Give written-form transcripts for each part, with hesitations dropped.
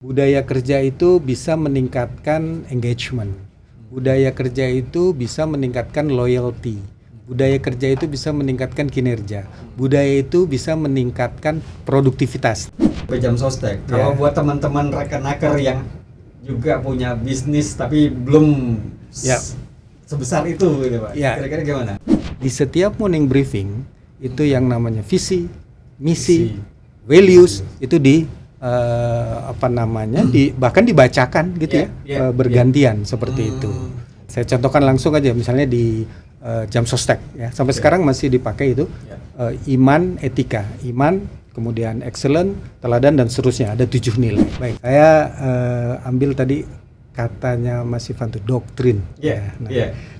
Budaya kerja itu bisa meningkatkan engagement. Budaya kerja itu bisa meningkatkan loyalty. Budaya kerja itu bisa meningkatkan kinerja. Budaya itu bisa meningkatkan produktivitas. Jam Sostek. Kalau buat teman-teman rekan-rekan yang juga punya bisnis tapi belum sebesar itu gitu, Pak. Kira-kira gimana? Di setiap morning briefing itu yang namanya visi, misi, values itu bahkan dibacakan gitu bergantian seperti itu. Saya contohkan langsung aja misalnya di Jam Sostek ya. Sampai sekarang masih dipakai itu. Iman, etika, iman, kemudian excellent, teladan dan seterusnya. Ada 7 nilai. Baik, saya ambil tadi katanya Mas Ivan itu doktrin.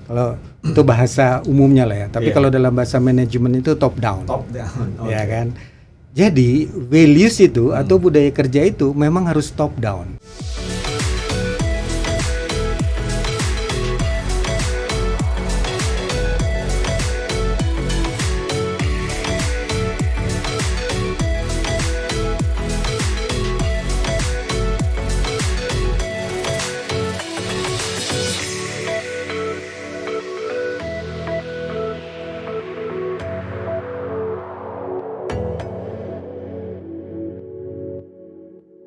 Kalau itu bahasa umumnya lah ya. Tapi kalau dalam bahasa manajemen itu top down. Top down. Ya kan. Jadi values itu atau budaya kerja itu memang harus top down.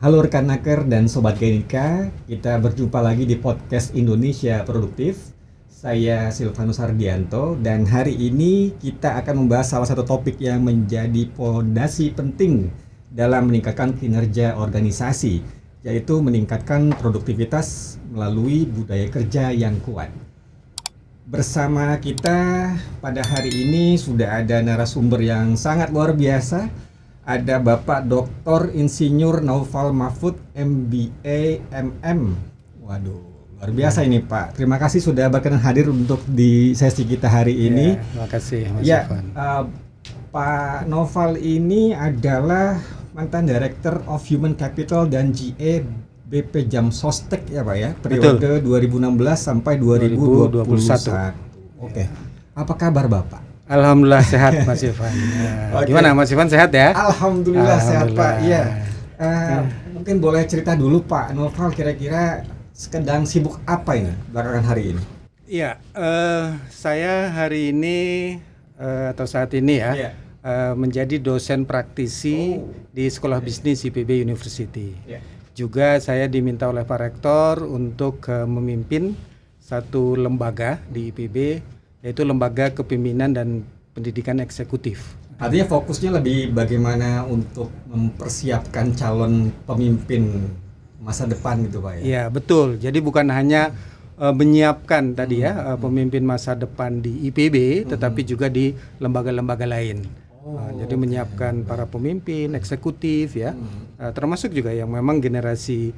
Halo rekan naker dan sobat Genika, kita berjumpa lagi di podcast Indonesia Produktif. Saya Silvanus Hardianto dan hari ini kita akan membahas salah satu topik yang menjadi fondasi penting dalam meningkatkan kinerja organisasi, yaitu meningkatkan produktivitas melalui budaya kerja yang kuat. Bersama kita pada hari ini sudah ada narasumber yang sangat luar biasa. Ada Bapak Dr. Insinyur Naufal Mahfud MBA MM. Waduh, luar biasa ini Pak. Terima kasih sudah berkenan hadir untuk di sesi kita hari ini. Terima kasih Mas Ivan. Pak Naufal ini adalah mantan Director of Human Capital dan GA BP Jam Sostek ya Pak ya. Periode 2016 sampai 2021. Oke. Apa kabar Bapak? Alhamdulillah sehat Mas Ivan. Gimana Mas Ivan, sehat ya? Alhamdulillah sehat Pak. Iya. Mungkin boleh cerita dulu Pak Naufal, kira-kira sedang sibuk apa ini belakangan hari ini? Iya, saya hari ini atau saat ini menjadi dosen praktisi di Sekolah Bisnis IPB University. Juga saya diminta oleh Pak Rektor untuk memimpin satu lembaga di IPB, yaitu Lembaga Kepemimpinan dan Pendidikan Eksekutif. Artinya fokusnya lebih bagaimana untuk mempersiapkan calon pemimpin masa depan gitu Pak ya? Iya betul, jadi bukan hanya menyiapkan tadi pemimpin masa depan di IPB, tetapi juga di lembaga-lembaga lain. Jadi menyiapkan para pemimpin eksekutif ya, termasuk juga yang memang generasi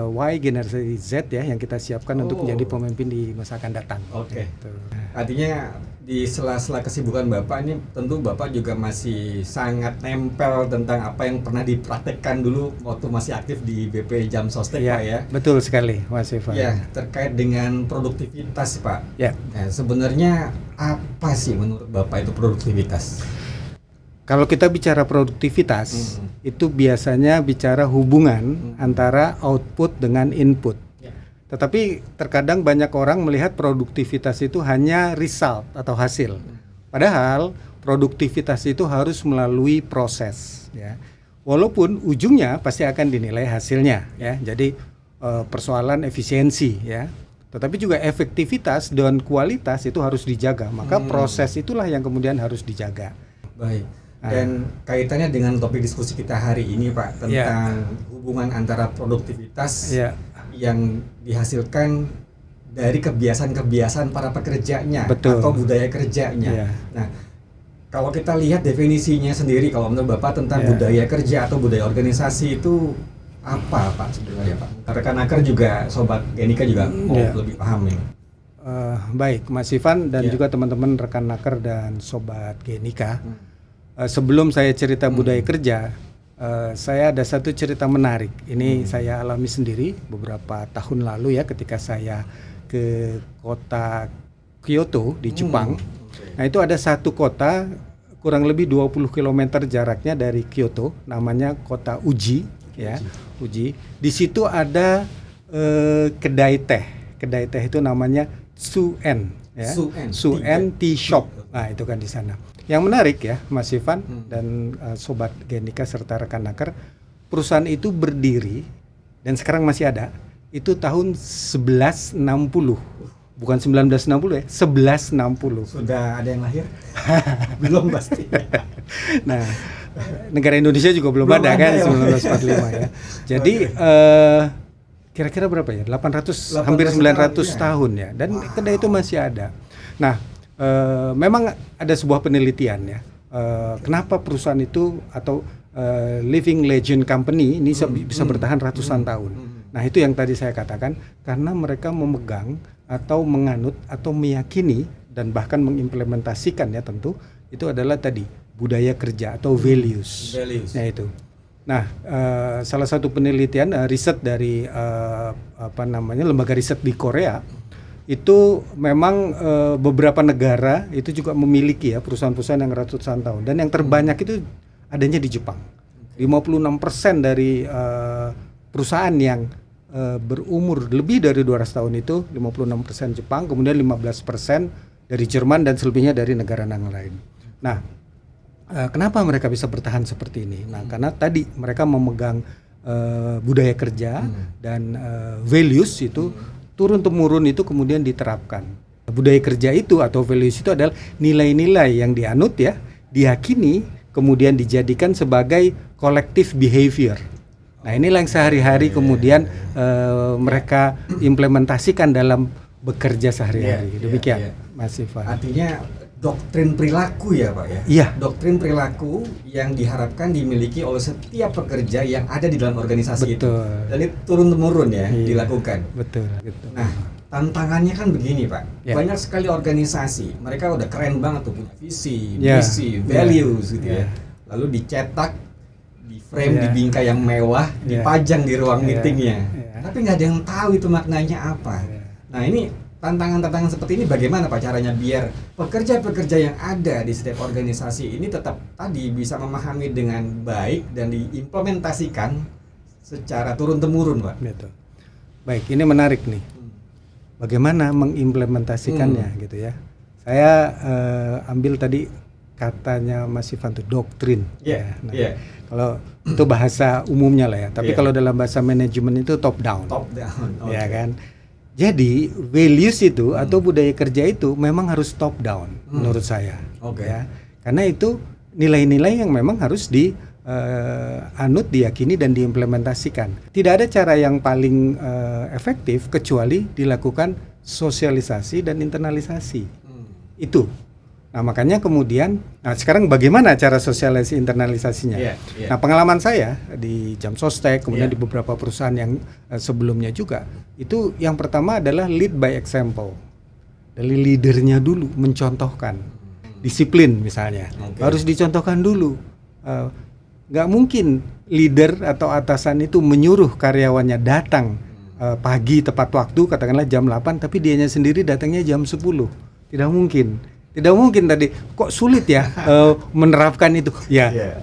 Y, generasi Z ya, yang kita siapkan untuk menjadi pemimpin di masa akan datang. Gitu. Artinya di sela-sela kesibukan Bapak ini tentu Bapak juga masih sangat nempel tentang apa yang pernah dipraktekkan dulu waktu masih aktif di BP Jam Sostek Pak ya. Betul sekali Mas Ivan. Ya, terkait dengan produktivitas Pak. Ya. Nah, sebenarnya apa sih menurut Bapak itu produktivitas? Kalau kita bicara produktivitas, itu biasanya bicara hubungan antara output dengan input. Tetapi terkadang banyak orang melihat produktivitas itu hanya result atau hasil. Padahal produktivitas itu harus melalui proses. Ya. Walaupun ujungnya pasti akan dinilai hasilnya. Ya. Jadi persoalan efisiensi. Ya. Tetapi juga efektivitas dan kualitas itu harus dijaga. Maka proses itulah yang kemudian harus dijaga. Baik. Dan kaitannya dengan topik diskusi kita hari ini Pak tentang hubungan antara produktivitas yang dihasilkan dari kebiasaan-kebiasaan para pekerjanya atau budaya kerjanya. Nah, kalau kita lihat definisinya sendiri, kalau menurut Bapak tentang budaya kerja atau budaya organisasi itu apa Pak sebenarnya Pak? Rekan-rekan juga Sobat Genika juga mau lebih paham ini. Baik Mas Ivan dan juga teman-teman rekan naker dan Sobat Genika. Sebelum saya cerita budaya kerja, saya ada satu cerita menarik. Ini saya alami sendiri beberapa tahun lalu ya, ketika saya ke kota Kyoto di Jepang. Nah itu ada satu kota kurang lebih 20 km jaraknya dari Kyoto, namanya kota Uji. ya, uji. Di situ ada kedai teh. Kedai teh itu namanya Suen, ya. Suen Tea Shop. Nah, itu kan di sana. Yang menarik ya, Mas Ivan dan Sobat Genika serta rekan Naker, perusahaan itu berdiri dan sekarang masih ada. Itu tahun 1160. Bukan 1960 ya, 1160. Sudah ada yang lahir? Belum pasti. Nah, negara Indonesia juga belum ada kan, ya, 1945 ya. Jadi kira-kira berapa ya? 800 hampir 900 tahun ya. Dan kedai itu masih ada. Nah, memang ada sebuah penelitian ya. Kenapa perusahaan itu atau living legend company ini bisa bertahan ratusan tahun. Nah, itu yang tadi saya katakan, karena mereka memegang atau menganut atau meyakini dan bahkan mengimplementasikan ya tentu itu adalah tadi budaya kerja atau values. Nah, itu. Nah, salah satu penelitian riset dari lembaga riset di Korea itu memang beberapa negara itu juga memiliki ya perusahaan-perusahaan yang ratusan tahun, dan yang terbanyak itu adanya di Jepang. 56% dari perusahaan yang berumur lebih dari 200 tahun itu 56% Jepang, kemudian 15% dari Jerman dan selebihnya dari negara lain. Nah, kenapa mereka bisa bertahan seperti ini? Nah, karena tadi mereka memegang budaya kerja dan values itu turun-temurun itu kemudian diterapkan. Budaya kerja itu atau values itu adalah nilai-nilai yang dianut ya, diyakini, kemudian dijadikan sebagai collective behavior. Nah, inilah yang sehari-hari kemudian mereka implementasikan dalam bekerja sehari-hari. Demikian, Mas Ivan. Artinya doktrin perilaku ya Pak ya? Iya. Doktrin perilaku yang diharapkan dimiliki oleh setiap pekerja yang ada di dalam organisasi. Betul. Itu. Dan itu turun-temurun ya dilakukan. Betul. Gitu. Nah, tantangannya kan begini Pak. Ya. Banyak sekali organisasi, mereka udah keren banget tuh punya visi, misi, values gitu ya. Lalu dicetak, di frame, di bingkai yang mewah, dipajang di ruang meetingnya. Tapi nggak ada yang tahu itu maknanya apa. Nah, ini tantangan-tantangan seperti ini bagaimana Pak caranya biar pekerja-pekerja yang ada di setiap organisasi ini tetap tadi bisa memahami dengan baik dan diimplementasikan secara turun-temurun Pak. Betul. Baik, ini menarik nih. Bagaimana mengimplementasikannya gitu ya. Saya ambil tadi katanya Mas Ivan itu doktrin. Kalau itu bahasa umumnya lah ya. Tapi kalau dalam bahasa manajemen itu top down. Top down. Ya kan. Jadi values itu atau budaya kerja itu memang harus top down menurut saya. Ya. Karena itu nilai-nilai yang memang harus dianut, diyakini dan diimplementasikan. Tidak ada cara yang paling efektif kecuali dilakukan sosialisasi dan internalisasi. Itu. Nah, makanya kemudian, sekarang bagaimana cara sosialisasi internalisasinya? Nah, pengalaman saya di Jam Sostek, kemudian di beberapa perusahaan yang sebelumnya juga, itu yang pertama adalah lead by example. Dari leadernya dulu mencontohkan, disiplin misalnya, harus dicontohkan dulu. Nggak mungkin leader atau atasan itu menyuruh karyawannya datang pagi tepat waktu, katakanlah jam 8, tapi dianya sendiri datangnya jam 10. Tidak mungkin. Tidak mungkin tadi, kok sulit ya menerapkan itu.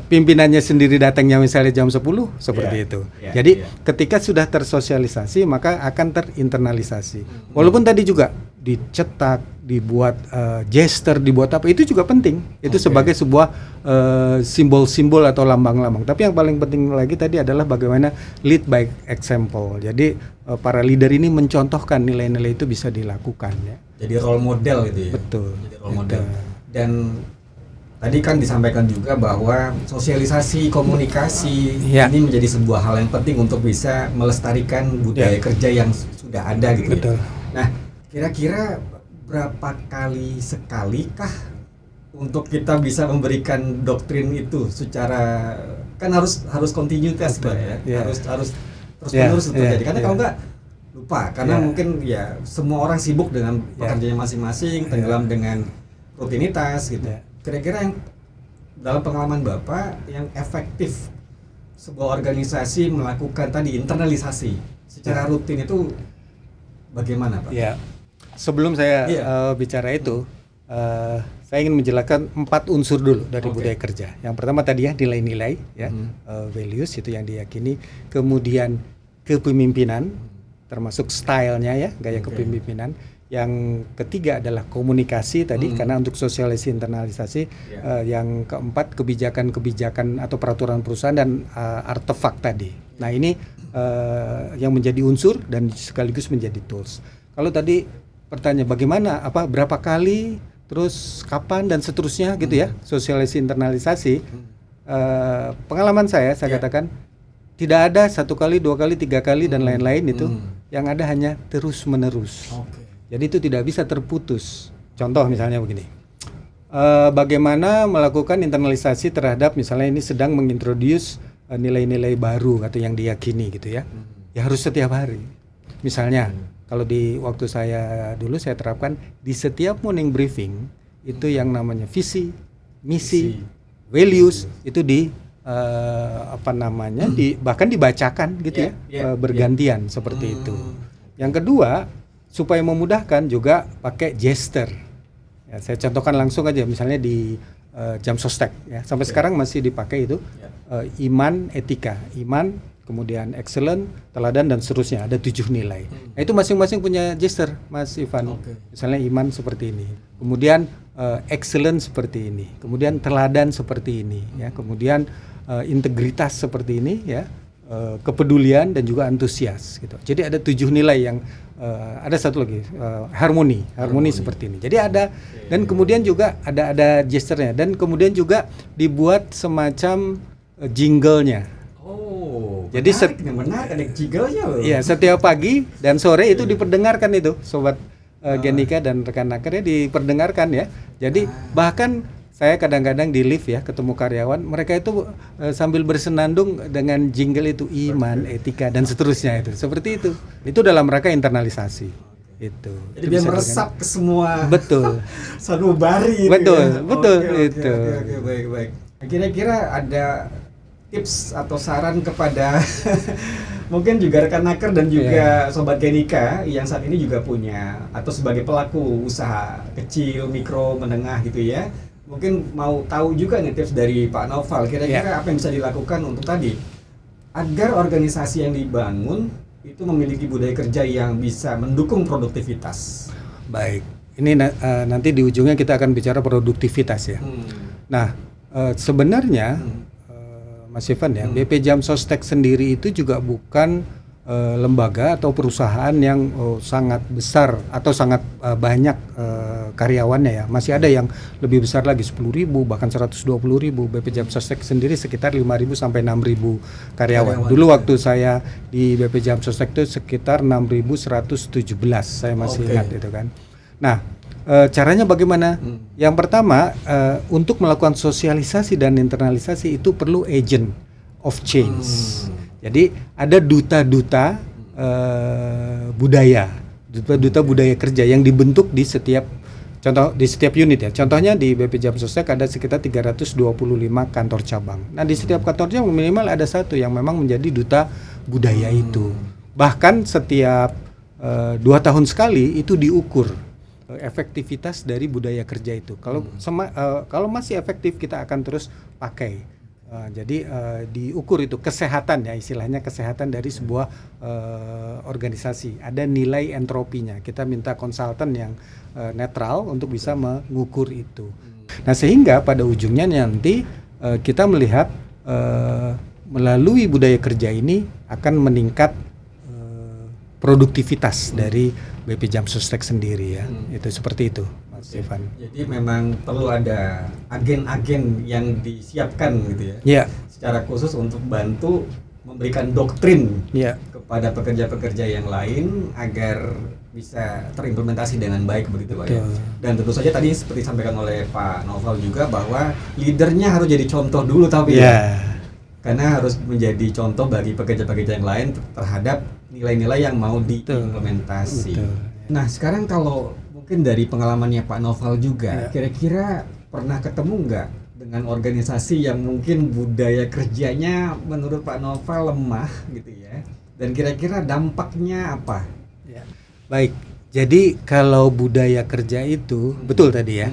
Pimpinannya sendiri datangnya misalnya jam 10, seperti itu. Jadi ketika sudah tersosialisasi, maka akan terinternalisasi. Walaupun tadi juga dicetak, dibuat gesture, dibuat apa, itu juga penting. Itu sebagai sebuah simbol-simbol atau lambang-lambang. Tapi yang paling penting lagi tadi adalah bagaimana lead by example. Jadi para leader ini mencontohkan nilai-nilai itu bisa dilakukan ya. Jadi role model gitu ya. Betul. Jadi role model. Dan tadi kan disampaikan juga bahwa sosialisasi komunikasi ini menjadi sebuah hal yang penting untuk bisa melestarikan budaya kerja yang sudah ada gitu. Betul. Nah, kira-kira berapa kali sekalikah untuk kita bisa memberikan doktrin itu secara kan harus kontinuitas ya. Harus terus-menerus terjadi. Karena kalau enggak lupa karena mungkin ya semua orang sibuk dengan pekerjaannya masing-masing, tenggelam dengan rutinitas gitu. Kira-kira yang dalam pengalaman Bapak yang efektif sebuah organisasi melakukan tadi internalisasi secara rutin itu bagaimana Pak? Sebelum saya bicara itu, saya ingin menjelaskan 4 unsur dulu dari budaya kerja. Yang pertama tadi ya nilai-nilai, ya, values itu yang diyakini. Kemudian kepemimpinan, termasuk stylenya ya, gaya kepemimpinan. Yang ketiga adalah komunikasi tadi, karena untuk sosialisasi internalisasi. Yang keempat kebijakan-kebijakan atau peraturan perusahaan dan artefak tadi. Nah ini yang menjadi unsur dan sekaligus menjadi tools. Kalau tadi pertanyaan bagaimana, berapa kali, terus kapan dan seterusnya gitu ya, sosialisasi internalisasi. Pengalaman saya katakan tidak ada 1 kali, 2 kali, 3 kali dan lain-lain itu. Yang ada hanya terus menerus. Jadi itu tidak bisa terputus. Contoh misalnya begini, bagaimana melakukan internalisasi terhadap misalnya ini sedang mengintroduce nilai-nilai baru atau yang diyakini gitu ya. Ya harus setiap hari. Misalnya kalau di waktu saya dulu saya terapkan di setiap morning briefing itu yang namanya visi, misi, values itu bahkan dibacakan gitu bergantian seperti itu. Yang kedua, supaya memudahkan juga pakai gesture. Ya, saya contohkan langsung aja misalnya di jam sostek ya. Sampai sekarang masih dipakai itu. Iman, etika, iman, kemudian excellent, teladan dan seterusnya, ada 7 nilai. Nah, itu masing-masing punya gesture, Mas Ivan. Misalnya iman seperti ini. Kemudian excellent seperti ini. Kemudian teladan seperti ini ya. Kemudian integritas seperti ini ya. Kepedulian dan juga antusias gitu. Jadi ada 7 nilai yang ada satu lagi harmoni seperti ini. Jadi ada dan kemudian juga ada gesturnya dan kemudian juga dibuat semacam jingle-nya. Jadi menarik ada jingle-nya loh. Iya, setiap pagi dan sore itu diperdengarkan itu sobat Genika dan rekan nakernya diperdengarkan ya. Jadi bahkan saya kadang-kadang di lift ya ketemu karyawan, mereka itu sambil bersenandung dengan jingle itu iman, etika dan seterusnya itu. Seperti itu. Itu dalam rangka internalisasi. Itu. Jadi dia meresap ke semua. Betul. sanubari. Betul, ya. betul itu. Oke, baik. Kira-kira ada tips atau saran kepada mungkin juga rekan naker dan juga sobat Genika yang saat ini juga punya atau sebagai pelaku usaha kecil, mikro, menengah gitu ya. Mungkin mau tahu juga nih tips dari Pak Noval, kira-kira apa yang bisa dilakukan untuk tadi agar organisasi yang dibangun itu memiliki budaya kerja yang bisa mendukung produktivitas. Baik, ini nanti di ujungnya kita akan bicara produktivitas ya. Nah, sebenarnya Mas Ivan ya, BP Jam Sostek sendiri itu juga bukan lembaga atau perusahaan yang sangat besar atau sangat banyak karyawannya ya. Masih ada yang lebih besar lagi 10.000 bahkan 120.000. BP Jam Sostek sendiri sekitar 5.000 sampai 6.000 karyawan. Dulu waktu saya di BP Jam Sostek itu sekitar 6.117. Saya masih ingat itu kan. Nah, caranya bagaimana? Yang pertama, untuk melakukan sosialisasi dan internalisasi itu perlu agent of change. Jadi ada duta-duta budaya, duta-duta budaya kerja yang dibentuk di setiap unit ya. Contohnya di BP Jam Sostek ada sekitar 325 kantor cabang. Nah, di setiap kantor cabang minimal ada satu yang memang menjadi duta budaya itu. Bahkan setiap 2 tahun sekali itu diukur efektivitas dari budaya kerja itu. Kalau masih efektif kita akan terus pakai. Jadi diukur itu kesehatan ya, istilahnya kesehatan dari sebuah organisasi. Ada nilai entropinya. Kita minta konsultan yang netral untuk bisa mengukur itu. Nah, sehingga pada ujungnya nanti kita melihat melalui budaya kerja ini akan meningkat produktivitas dari BP Jam Sostek sendiri ya. Itu seperti itu. Ivan. Jadi memang perlu ada agen-agen yang disiapkan gitu ya. Yeah. Secara khusus untuk bantu memberikan doktrin kepada pekerja-pekerja yang lain agar bisa terimplementasi dengan baik begitu Pak ya. Dan tentu saja tadi seperti disampaikan oleh Pak Noval juga bahwa leadernya harus jadi contoh dulu tapi ya. Karena harus menjadi contoh bagi pekerja-pekerja yang lain terhadap nilai-nilai yang mau diimplementasi. Nah, sekarang kalau mungkin dari pengalamannya Pak Noval juga, kira-kira pernah ketemu nggak dengan organisasi yang mungkin budaya kerjanya menurut Pak Noval lemah gitu ya? Dan kira-kira dampaknya apa? Ya. Baik, Jadi kalau budaya kerja itu betul tadi ya.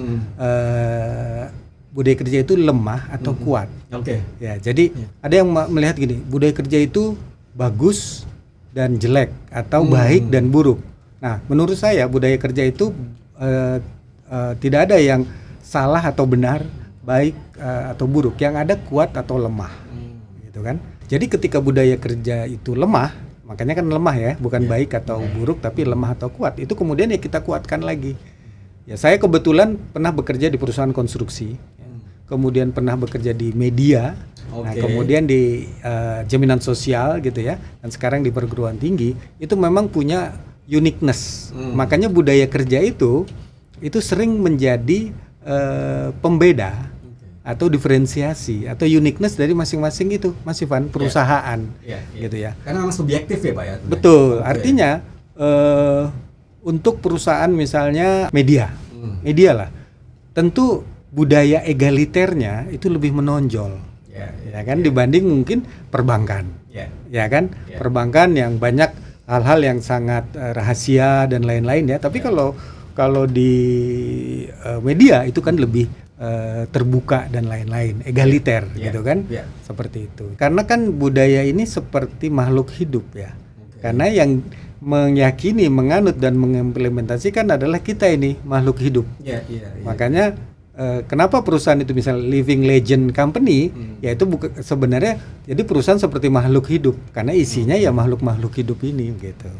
Budaya kerja itu lemah atau kuat. Oke. Ya, jadi ada yang melihat gini, budaya kerja itu bagus dan jelek atau baik dan buruk. Nah, menurut saya budaya kerja itu tidak ada yang salah atau benar, baik atau buruk. Yang ada kuat atau lemah, gitu kan? Jadi ketika budaya kerja itu lemah, makanya kan lemah ya, bukan baik atau buruk, tapi lemah atau kuat. Itu kemudian ya kita kuatkan lagi. Ya, saya kebetulan pernah bekerja di perusahaan konstruksi, kemudian pernah bekerja di media, nah, kemudian di jaminan sosial gitu ya, dan sekarang di perguruan tinggi. Itu memang punya uniqueness. Makanya budaya kerja itu sering menjadi pembeda atau diferensiasi atau uniqueness dari masing-masing itu, Mas Ivan, perusahaan, gitu ya. Karena memang subjektif ya Pak ya. Betul. Artinya untuk perusahaan misalnya media lah, tentu budaya egaliternya itu lebih menonjol, ya kan, dibanding mungkin perbankan, ya kan, perbankan yang banyak hal-hal yang sangat rahasia dan lain-lain ya. Tapi kalau di media itu kan lebih terbuka dan lain-lain, egaliter gitu kan, seperti itu. Karena kan budaya ini seperti makhluk hidup ya. Karena yang meyakini, menganut dan mengimplementasikan adalah kita ini makhluk hidup. Makanya kenapa perusahaan itu misalnya living legend company, yaitu sebenarnya jadi perusahaan seperti makhluk hidup karena isinya ya makhluk-makhluk hidup ini gitu.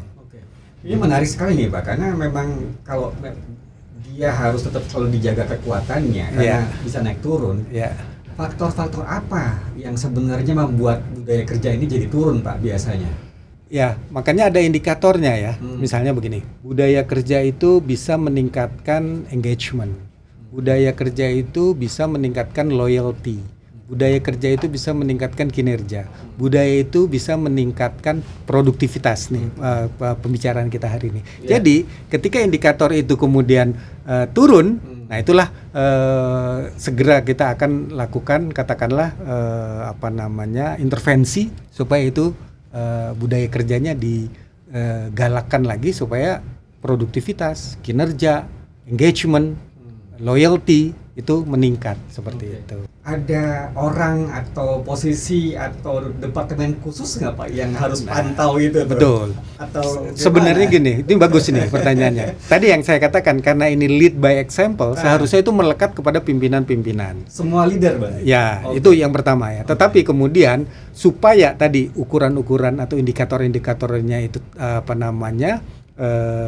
Ini menarik sekali nih Pak, karena memang kalau dia harus tetap selalu dijaga kekuatannya karena bisa naik turun. Faktor-faktor apa yang sebenarnya membuat budaya kerja ini jadi turun Pak biasanya? Ya, makanya ada indikatornya ya. Misalnya begini, budaya kerja itu bisa meningkatkan engagement. Budaya kerja itu bisa meningkatkan loyalty. Budaya kerja itu bisa meningkatkan kinerja. Budaya itu bisa meningkatkan produktivitas nih, pembicaraan kita hari ini. Jadi, ketika indikator itu kemudian turun, nah itulah segera kita akan lakukan katakanlah intervensi supaya itu budaya kerjanya digalakkan lagi supaya produktivitas, kinerja, engagement, loyalty itu meningkat seperti itu. Ada orang atau posisi atau departemen khusus nggak Pak yang harus pantau itu? Betul. Atau sebenarnya gini, ini bagus ini pertanyaannya. Tadi yang saya katakan karena ini lead by example, seharusnya itu melekat kepada pimpinan-pimpinan. Semua leader Pak? Ya, itu yang pertama ya. Tetapi kemudian supaya tadi ukuran-ukuran atau indikator-indikatornya itu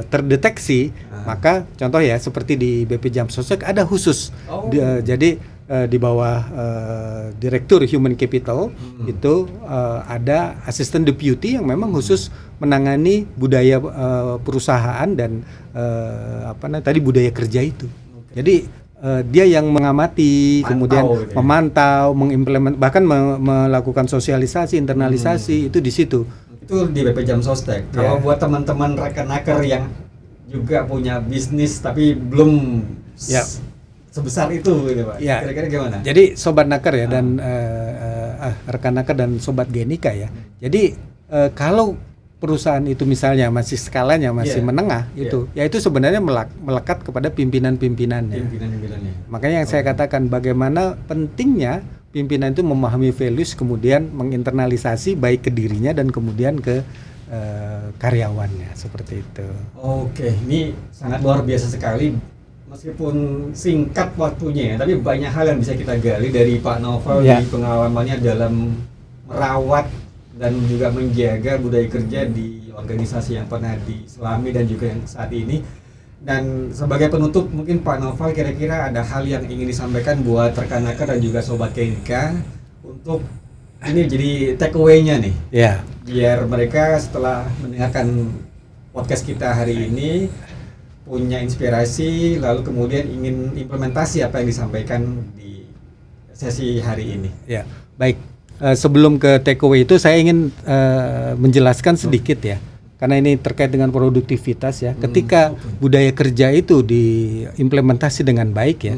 terdeteksi, maka contoh ya seperti di BP Jam Sostek ada khusus jadi di bawah Direktur Human Capital itu ada Assistant Deputy yang memang khusus menangani budaya perusahaan dan tadi budaya kerja itu. Jadi dia yang mengamati, kemudian memantau, bahkan melakukan sosialisasi, internalisasi itu di situ. Itu di BP Jam Sostek. Kalau buat teman-teman rekan-naker yang juga punya bisnis tapi belum sebesar itu gitu Pak. Kira-kira gimana? Jadi sobat naker ya dan rekan naker dan sobat Genika ya. Jadi kalau perusahaan itu misalnya masih skalanya masih menengah itu sebenarnya melekat kepada pimpinan-pimpinannya. Makanya yang saya katakan bagaimana pentingnya pimpinan itu memahami values kemudian menginternalisasi baik ke dirinya dan kemudian ke karyawannya seperti itu. Oke, ini sangat luar biasa sekali meskipun singkat waktunya ya, tapi banyak hal yang bisa kita gali dari Pak Novel di pengalamannya dalam merawat dan juga menjaga budaya kerja di organisasi yang pernah diselami dan juga yang saat ini. Dan sebagai penutup mungkin Pak Novel kira-kira ada hal yang ingin disampaikan buat rekan-rekan dan juga sobat Genika untuk ini jadi take away-nya nih. Biar mereka setelah mendengarkan podcast kita hari ini punya inspirasi lalu kemudian ingin implementasi apa yang disampaikan di sesi hari ini. Ya, baik. Sebelum ke take away itu saya ingin menjelaskan sedikit ya. Karena ini terkait dengan produktivitas ya. Ketika budaya kerja itu diimplementasi dengan baik ya.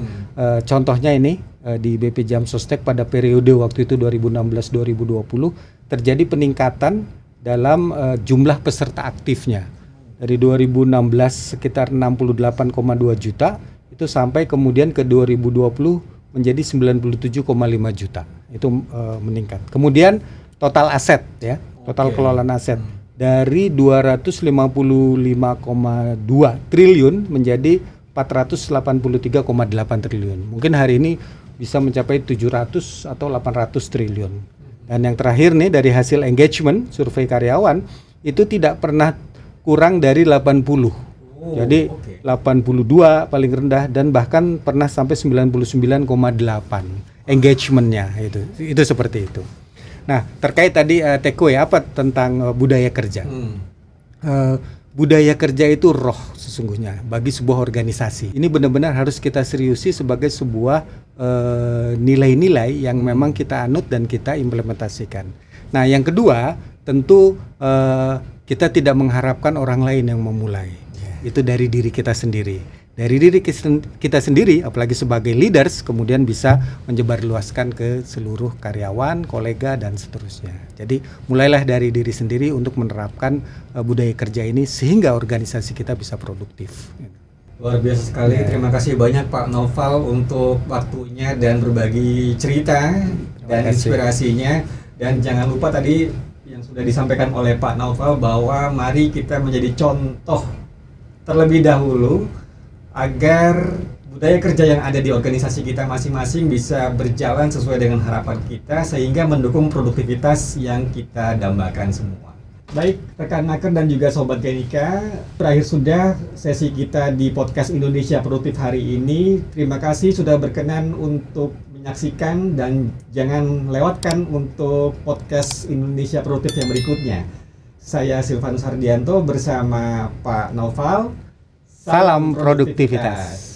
Contohnya ini di BP Jam Sostek pada periode waktu itu 2016-2020 terjadi peningkatan dalam jumlah peserta aktifnya. Dari 2016 sekitar 68,2 juta, itu sampai kemudian ke 2020 menjadi 97,5 juta. Itu meningkat. Kemudian total aset ya, total kelolaan aset dari 255,2 triliun menjadi 483,8 triliun. Mungkin hari ini bisa mencapai 700 atau 800 triliun. Dan yang terakhir nih dari hasil engagement survei karyawan itu tidak pernah kurang dari 80. Jadi 82 paling rendah dan bahkan pernah sampai 99,8 engagementnya itu seperti itu. Nah terkait tadi takeaway apa tentang budaya kerja. Budaya kerja itu roh sesungguhnya bagi sebuah organisasi. Ini benar-benar harus kita seriusi sebagai sebuah nilai-nilai yang memang kita anut dan kita implementasikan. Nah yang kedua tentu kita tidak mengharapkan orang lain yang memulai. Itu dari diri kita sendiri. Dari diri kita sendiri, apalagi sebagai leaders, kemudian bisa menyebarluaskan ke seluruh karyawan, kolega, dan seterusnya. Jadi mulailah dari diri sendiri untuk menerapkan budaya kerja ini sehingga organisasi kita bisa produktif. Luar biasa sekali, terima kasih banyak Pak Noval untuk waktunya dan berbagi cerita dan inspirasinya. Dan jangan lupa tadi yang sudah disampaikan oleh Pak Noval bahwa mari kita menjadi contoh terlebih dahulu agar budaya kerja yang ada di organisasi kita masing-masing bisa berjalan sesuai dengan harapan kita sehingga mendukung produktivitas yang kita dambakan semua. Baik, rekan Naker dan juga Sobat Genika, berakhir sudah sesi kita di podcast Indonesia Produktif hari ini. Terima kasih sudah berkenan untuk menyaksikan dan jangan lewatkan untuk podcast Indonesia Produktif yang berikutnya. Saya Silvanus Hardianto bersama Pak Noval. Salam produktivitas.